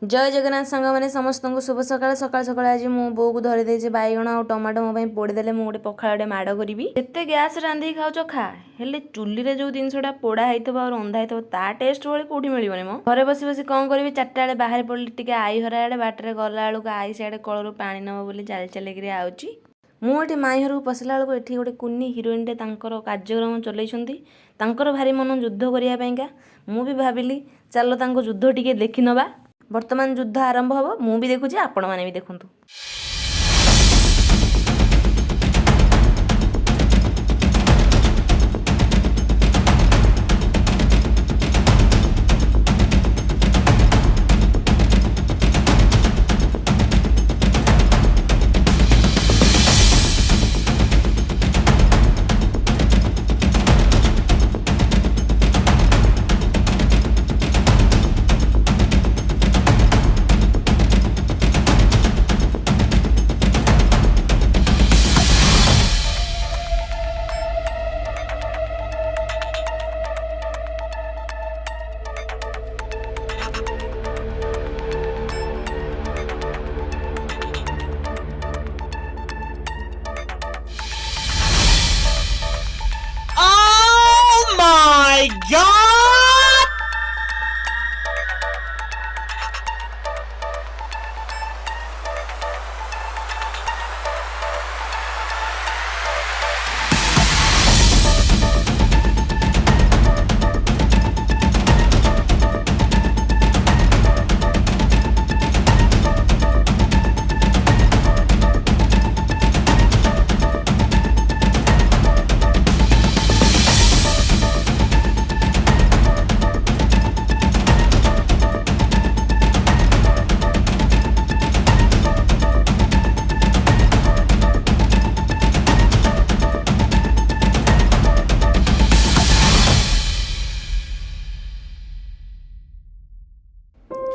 जय जगन्नाथ सांग मैंने समस्त को शुभ सकाल सकाल सकाल आज मो बो को धरी देचे बैगण और टमाटो मो पोड़ीदे मुझे पखाड़े माड़ करी जिते गैस रांधि खाऊ खा हेले चुली जो जिनसा पोड़ा होता और रंधा होता ता टेस्ट भाई कौटी मिलने मो घरे बस बस कौन करी 4टा बेले बाहर पड़ी टे आई हर आड़े बाटर गला बेलू आई सियाड़े कलू पा नब बोली चल चल आऊँगी मुझे माई घर पशिला बेलू ये गोटे कुनी हिरोइनटे कार्यक्रम चलते भारी मन युद्ध करने मु भी भाविली चलो युद्ध टी देखी नवा वर्तमान युद्ध आरंभ हम मु भी देखुची आपण माने भी देखंतु।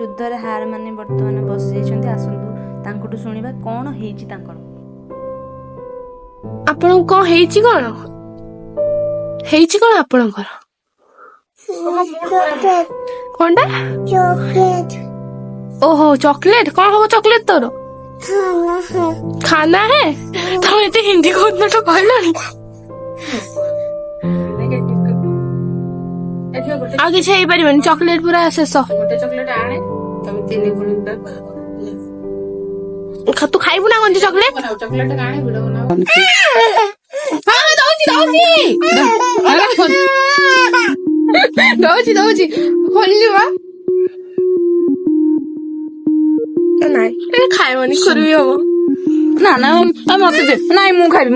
युद्धरे हार माने वर्तमान बस जाइछन्ती आसंतु तांकुटु सुनिबा कोन हेछि तांकर आपण को हेछि कोन आपणकर कोनडा चॉकलेट ओहो चॉकलेट कौन हो चॉकलेट तोर खाना है तो एते हिंदी को न तो कहलानी आगे छे परिबन चॉकलेट पूरा शेष गोटे चॉकलेट आणे तमे तीन गुण तू खाइबु ना कोन चॉकलेट चॉकलेट आणे वीडियो बनाओ हां दौची खोलिवा नहीं खाइबनी करबी हो ना ना मत दे नहीं मु खाइबी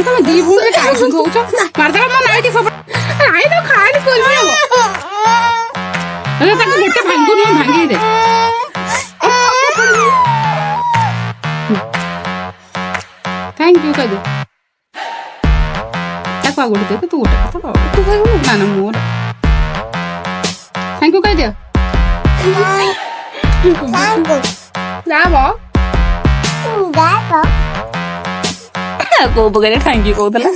तुम दी बुंदे काय होउछ मारदला म नाइटी सब आई तो खाली करबी हो अरे ताको गोटे भांगु न भांगी दे थैंक यू कदे ताको आगोडी दे तू गोटे तू खाइबु ना ना मोर थैंक यू कह दे को बगैर थैंक यू कहला